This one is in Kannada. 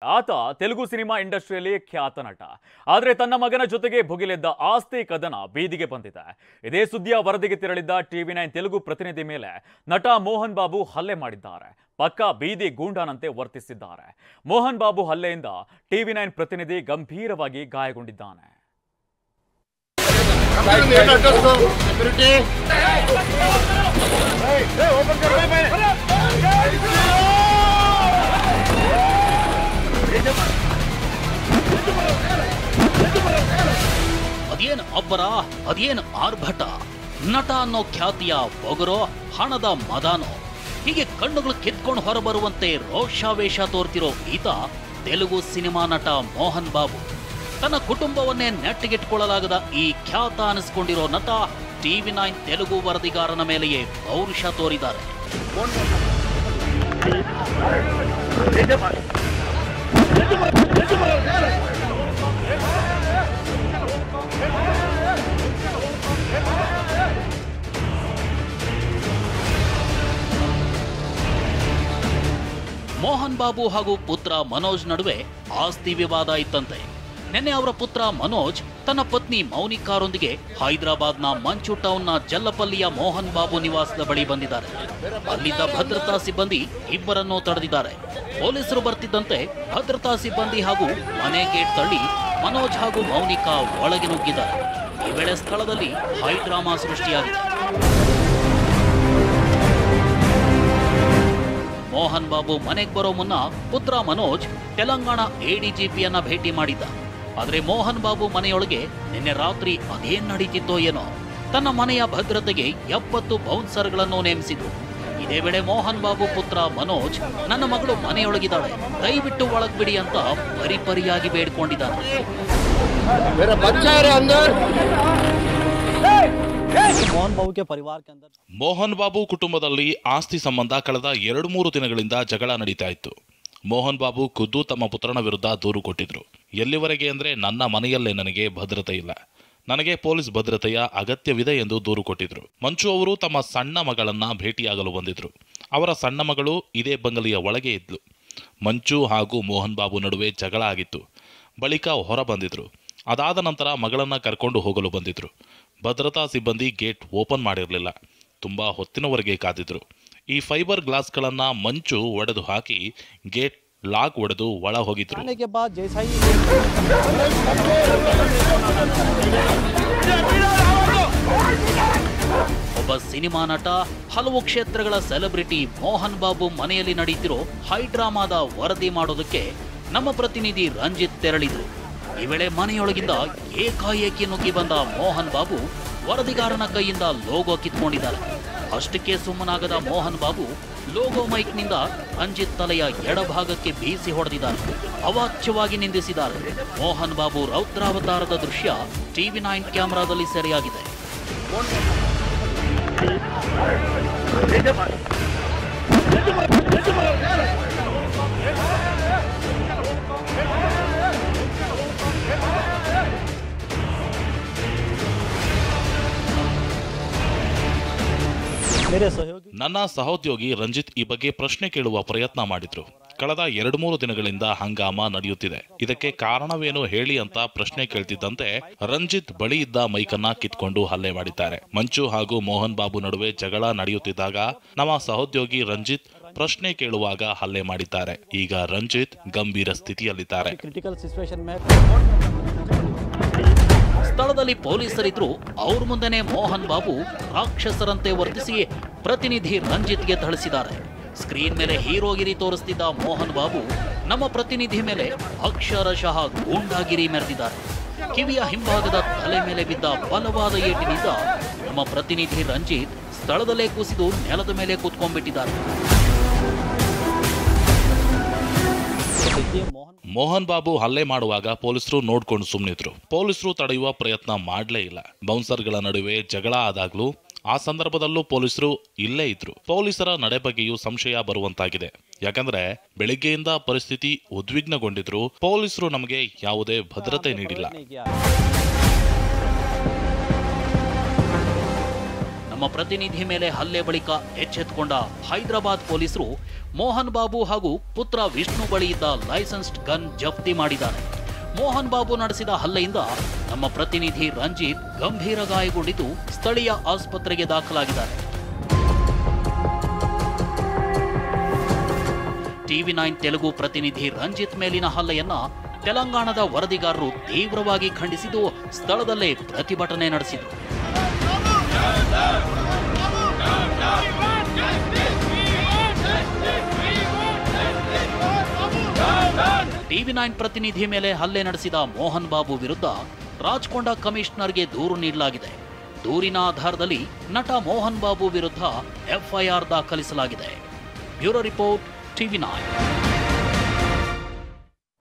ಆತ ತೆಲುಗು ಸಿನಿಮಾ ಇಂಡಸ್ಟ್ರಿಯಲ್ಲಿ ಖ್ಯಾತ ನಟ. ಆದರೆ ತನ್ನ ಮಗನ ಜೊತೆಗೆ ಭುಗಿಲೆದ್ದ ಆಸ್ತಿ ಕದನ ಬೀದಿಗೆ ಬಂದಿದೆ. ಇದೇ ಸುದ್ದಿಯ ವರದಿಗೆ ತೆರಳಿದ್ದ ಟಿವಿ9 ತೆಲುಗು ಪ್ರತಿನಿಧಿ ಮೇಲೆ ನಟ ಮೋಹನ್ ಬಾಬು ಹಲ್ಲೆ ಮಾಡಿದ್ದಾರೆ. ಪಕ್ಕಾ ಬೀದಿ ಗೂಂಡಾನಂತೆ ವರ್ತಿಸಿದ್ದಾರೆ. ಮೋಹನ್ ಬಾಬು ಹಲ್ಲೆಯಿಂದ ಟಿವಿ9 ಪ್ರತಿನಿಧಿ ಗಂಭೀರವಾಗಿ ಗಾಯಗೊಂಡಿದ್ದಾನೆ. ಅದೇನು ಅಬ್ಬರ, ಅದೇನು ಆರ್ಭಟ, ನಟ ಅನ್ನೋ ಖ್ಯಾತಿಯ ಬೊಗರೋ, ಹಣದ ಮದಾನೋ, ಹೀಗೆ ಕಣ್ಣುಗಳು ಕಿತ್ಕೊಂಡು ಹೊರಬರುವಂತೆ ರೋಷಾವೇಶ ತೋರ್ತಿರೋ ಈತ ತೆಲುಗು ಸಿನಿಮಾ ನಟ ಮೋಹನ್ ಬಾಬು. ತನ್ನ ಕುಟುಂಬವನ್ನೇ ನೆಟ್ಟಿಗಿಟ್ಕೊಳ್ಳಲಾಗದ ಈ ಖ್ಯಾತ ಅನಿಸ್ಕೊಂಡಿರೋ ನಟ ಟಿವಿ9 ತೆಲುಗು ವರದಿಗಾರನ ಮೇಲೆಯೇ ಪೌರುಷ ತೋರಿದ್ದಾರೆ. ಮೋಹನ್ ಬಾಬು ಹಾಗೂ ಪುತ್ರ ಮನೋಜ್ ನಡುವೆ ಆಸ್ತಿ ವಿವಾದ ಇತ್ತಂತೆ. ನಿನ್ನೆ ಅವರ ಪುತ್ರ ಮನೋಜ್ ತನ್ನ ಪತ್ನಿ ಮೌನಿಕಾರೊಂದಿಗೆ ಹೈದರಾಬಾದ್ನ ಮಂಚು ಟೌನ್ನ ಜಲ್ಲಪಲ್ಲಿಯ ಮೋಹನ್ ಬಾಬು ನಿವಾಸದ ಬಳಿ ಬಂದಿದ್ದಾರೆ. ಅಲ್ಲಿದ್ದ ಭದ್ರತಾ ಸಿಬ್ಬಂದಿ ಇಬ್ಬರನ್ನು ತಡೆದಿದ್ದಾರೆ. ಪೊಲೀಸರು ಬರ್ತಿದ್ದಂತೆ ಭದ್ರತಾ ಸಿಬ್ಬಂದಿ ಹಾಗೂ ಮನೆ ಗೇಟ್ ತಳ್ಳಿ ಮನೋಜ್ ಹಾಗೂ ಮೌನಿಕಾ ಒಳಗೆ ನುಗ್ಗಿದ್ದಾರೆ. ಈ ವೇಳೆ ಸ್ಥಳದಲ್ಲಿ ಹೈ ಡ್ರಾಮಾ ಸೃಷ್ಟಿಯಾಗಿದೆ. ಮೋಹನ್ ಬಾಬು ಮನೆಗೆ ಬರೋ ಮುನ್ನ ಪುತ್ರ ಮನೋಜ್ ತೆಲಂಗಾಣ ಎಡಿಜಿಪಿಯನ್ನ ಭೇಟಿ ಮಾಡಿದ್ದ. ಆದರೆ ಮೋಹನ್ ಬಾಬು ಮನೆಯೊಳಗೆ ನಿನ್ನೆ ರಾತ್ರಿ ಅದೇನ್ ನಡೀತಿತ್ತೋ ಏನೋ, ತನ್ನ ಮನೆಯ ಭದ್ರತೆಗೆ 70 ಬೌನ್ಸರ್ಗಳನ್ನು ನೇಮಿಸಿದ್ರು. ಇದೇ ವೇಳೆ ಮೋಹನ್ ಬಾಬು ಪುತ್ರ ಮನೋಜ್, ನನ್ನ ಮಗಳು ಮನೆಯೊಳಗಿದ್ದಾಳೆ, ದಯವಿಟ್ಟು ಒಳಗ್ಬಿಡಿ ಅಂತ ಪರಿಪರಿಯಾಗಿ ಬೇಡ್ಕೊಂಡಿದ್ದಾನೆ. ಮೋಹನ್ ಬಾಬು ಕುಟುಂಬದಲ್ಲಿ ಆಸ್ತಿ ಸಂಬಂಧ ಕಳೆದ 2-3 ದಿನಗಳಿಂದ ಜಗಳ ನಡೀತಾ ಇತ್ತು. ಮೋಹನ್ ಬಾಬು ಖುದ್ದು ತಮ್ಮ ಪುತ್ರನ ವಿರುದ್ಧ ದೂರು ಕೊಟ್ಟಿದ್ರು. ಎಲ್ಲಿವರೆಗೆ ಅಂದ್ರೆ, ನನ್ನ ಮನೆಯಲ್ಲೇ ನನಗೆ ಭದ್ರತೆ ಇಲ್ಲ, ನನಗೆ ಪೊಲೀಸ್ ಭದ್ರತೆಯ ಅಗತ್ಯವಿದೆ ಎಂದು ದೂರು ಕೊಟ್ಟಿದ್ರು. ಮಂಚು ಅವರು ತಮ್ಮ ಸಣ್ಣ ಮಗಳನ್ನ ಭೇಟಿಯಾಗಲು ಬಂದಿದ್ರು. ಅವರ ಸಣ್ಣ ಮಗಳು ಇದೇ ಬಂಗಲೆಯ ಒಳಗೆ ಇದ್ಲು. ಮಂಚು ಹಾಗೂ ಮೋಹನ್ ಬಾಬು ನಡುವೆ ಜಗಳ ಆಗಿತ್ತು. ಬಳಿಕ ಹೊರ ಬಂದಿದ್ರು. ಅದಾದ ನಂತರ ಮಗಳನ್ನ ಕರ್ಕೊಂಡು ಹೋಗಲು ಬಂದಿದ್ರು. ಭದ್ರತಾ ಸಿಬ್ಬಂದಿ ಗೇಟ್ ಓಪನ್ ಮಾಡಿರಲಿಲ್ಲ. ತುಂಬಾ ಹೊತ್ತಿನವರೆಗೆ ಕಾದಿದ್ರು. ಈ ಫೈಬರ್ ಗ್ಲಾಸ್ಗಳನ್ನ ಮಂಚು ಒಡೆದು ಹಾಕಿ ಗೇಟ್ ಲಾಕ್ ಒಡೆದು ಒಳ ಹೋಗಿದ್ರು. ಒಬ್ಬ ಸಿನಿಮಾ ನಟ, ಹಲವು ಕ್ಷೇತ್ರಗಳ ಸೆಲೆಬ್ರಿಟಿ ಮೋಹನ್ ಬಾಬು ಮನೆಯಲ್ಲಿ ನಡೆಯುತ್ತಿರೋ ಹೈ ಡ್ರಾಮಾದ ವರದಿ ಮಾಡೋದಕ್ಕೆ ನಮ್ಮ ಪ್ರತಿನಿಧಿ ರಂಜಿತ್ ತೆರಳಿದ್ರು. ಈ ವೇಳೆ ಮನೆಯೊಳಗಿಂದ ಏಕಾಏಕಿ ನುಗ್ಗಿ ಬಂದ ಮೋಹನ್ ಬಾಬು ವರದಿಗಾರನ ಕೈಯಿಂದ ಲೋಗೋ ಕಿತ್ಕೊಂಡಿದ್ದಾರೆ. ಅಷ್ಟಕ್ಕೆ ಸುಮ್ಮನಾಗದ ಮೋಹನ್ ಬಾಬು ಲೋಗೋ ಮೈಕ್ನಿಂದ ರಂಜಿತ್ ತಲೆಯ ಎಡಭಾಗಕ್ಕೆ ಬೀಸಿ ಹೊಡೆದಿದ್ದಾರೆ. ಅವಾಚ್ಯವಾಗಿ ನಿಂದಿಸಿದ್ದಾರೆ. ಮೋಹನ್ ಬಾಬು ರೌದ್ರಾವತಾರದ ದೃಶ್ಯ ಟಿವಿ9 ಕ್ಯಾಮೆರಾದಲ್ಲಿ ಸೆರೆಯಾಗಿದೆ. ನನ್ನ ಸಹೋದ್ಯೋಗಿ ರಂಜಿತ್ ಈ ಬಗ್ಗೆ ಪ್ರಶ್ನೆ ಕೇಳುವ ಪ್ರಯತ್ನ ಮಾಡಿದ್ರು. ಕಳೆದ 2-3 ದಿನಗಳಿಂದ ಹಂಗಾಮ ನಡೆಯುತ್ತಿದೆ, ಇದಕ್ಕೆ ಕಾರಣವೇನು ಹೇಳಿ ಅಂತ ಪ್ರಶ್ನೆ ಕೇಳ್ತಿದ್ದಂತೆ ರಂಜಿತ್ ಬಳಿ ಇದ್ದ ಮೈಕನ್ನ ಕಿತ್ಕೊಂಡು ಹಲ್ಲೆ ಮಾಡಿದ್ದಾರೆ. ಮಂಚು ಹಾಗೂ ಮೋಹನ್ ಬಾಬು ನಡುವೆ ಜಗಳ ನಡೆಯುತ್ತಿದ್ದಾಗ ನಮ್ಮ ಸಹೋದ್ಯೋಗಿ ರಂಜಿತ್ ಪ್ರಶ್ನೆ ಕೇಳುವಾಗ ಹಲ್ಲೆ ಮಾಡಿದ್ದಾರೆ. ಈಗ ರಂಜಿತ್ ಗಂಭೀರ ಸ್ಥಿತಿಯಲ್ಲಿದ್ದಾರೆ. ಸ್ಥಳದಲ್ಲಿ ಪೊಲೀಸರಿದ್ರು. ಅವ್ರ ಮುಂದೆನೆ ಮೋಹನ್ ಬಾಬು ರಾಕ್ಷಸರಂತೆ ವರ್ತಿಸಿ ಪ್ರತಿನಿಧಿ ರಂಜಿತ್ಗೆ ಥಳಿಸಿದ್ದಾರೆ. ಸ್ಕ್ರೀನ್ ಮೇಲೆ ಹೀರೋಗಿರಿ ತೋರಿಸ್ತಿದ್ದ ಮೋಹನ್ ಬಾಬು ನಮ್ಮ ಪ್ರತಿನಿಧಿ ಮೇಲೆ ಅಕ್ಷರಶಃ ಗೂಂಡಾಗಿರಿ ಮೆರೆದಿದ್ದಾರೆ. ಕಿವಿಯ ಹಿಂಭಾಗದ ತಲೆ ಮೇಲೆ ಬಿದ್ದ ಬಲವಾದ ಏಟಿನಿಂದ ನಮ್ಮ ಪ್ರತಿನಿಧಿ ರಂಜಿತ್ ಸ್ಥಳದಲ್ಲೇ ಕುಸಿದು ನೆಲದ ಮೇಲೆ ಕೂತ್ಕೊಂಡ್ಬಿಟ್ಟಿದ್ದಾರೆ. ಮೋಹನ್ ಬಾಬು ಹಲ್ಲೆ ಮಾಡುವಾಗ ಪೊಲೀಸರು ನೋಡ್ಕೊಂಡು ಸುಮ್ಮನಿದ್ರು. ಪೊಲೀಸರು ತಡೆಯುವ ಪ್ರಯತ್ನ ಮಾಡಲೇ ಇಲ್ಲ. ಬೌನ್ಸರ್ಗಳ ನಡುವೆ ಜಗಳ ಆದಾಗ್ಲೂ ಆ ಸಂದರ್ಭದಲ್ಲೂ ಪೊಲೀಸರು ಇಲ್ಲೇ ಇದ್ರು. ಪೊಲೀಸರ ನಡೆ ಬಗ್ಗೆಯೂ ಸಂಶಯ ಬರುವಂತಾಗಿದೆ. ಯಾಕಂದ್ರೆ ಬೆಳಿಗ್ಗೆಯಿಂದ ಪರಿಸ್ಥಿತಿ ಉದ್ವಿಗ್ನಗೊಂಡಿದ್ರು. ಪೊಲೀಸರು ನಮಗೆ ಯಾವುದೇ ಭದ್ರತೆ ನೀಡಿಲ್ಲ. ನಮ್ಮ ಪ್ರತಿನಿಧಿ ಮೇಲೆ ಹಲ್ಲೆ ಬಳಿಕ ಎಚ್ಚೆತ್ತುಕೊಂಡ ಹೈದರಾಬಾದ್ ಪೊಲೀಸರು ಮೋಹನ್ ಬಾಬು ಹಾಗೂ ಪುತ್ರ ವಿಷ್ಣು ಬಳಿ ಇದ್ದ ಲೈಸೆನ್ಸ್ಡ್ ಗನ್ ಜಪ್ತಿ ಮಾಡಿದ್ದಾರೆ. ಮೋಹನ್ ಬಾಬು ನಡೆಸಿದ ಹಲ್ಲೆಯಿಂದ ನಮ್ಮ ಪ್ರತಿನಿಧಿ ರಂಜಿತ್ ಗಂಭೀರ ಗಾಯಗೊಂಡಿದ್ದು ಸ್ಥಳೀಯ ಆಸ್ಪತ್ರೆಗೆ ದಾಖಲಾಗಿದ್ದಾರೆ. ಟಿವಿ9 ತೆಲುಗು ಪ್ರತಿನಿಧಿ ರಂಜಿತ್ ಮೇಲಿನ ಹಲ್ಲೆಯನ್ನ ತೆಲಂಗಾಣದ ವರದಿಗಾರರು ತೀವ್ರವಾಗಿ ಖಂಡಿಸಿದ್ದು ಸ್ಥಳದಲ್ಲೇ ಪ್ರತಿಭಟನೆ ನಡೆಸಿದರು. ಟಿವಿ9 ಪ್ರತಿನಿಧಿ ಮೇಲೆ ಹಲ್ಲೆ ನಡೆಸಿದ ಮೋಹನ್ ಬಾಬು ವಿರುದ್ಧ ರಾಚಕೊಂಡ ಕಮಿಷನರ್ಗೆ ದೂರು ನೀಡಲಾಗಿದೆ. ದೂರಿನ ಆಧಾರದಲ್ಲಿ ನಟ ಮೋಹನ್ ಬಾಬು ವಿರುದ್ಧ ಎಫ್ಐಆರ್ ದಾಖಲಿಸಲಾಗಿದೆ. Bureau report ಟಿವಿ9.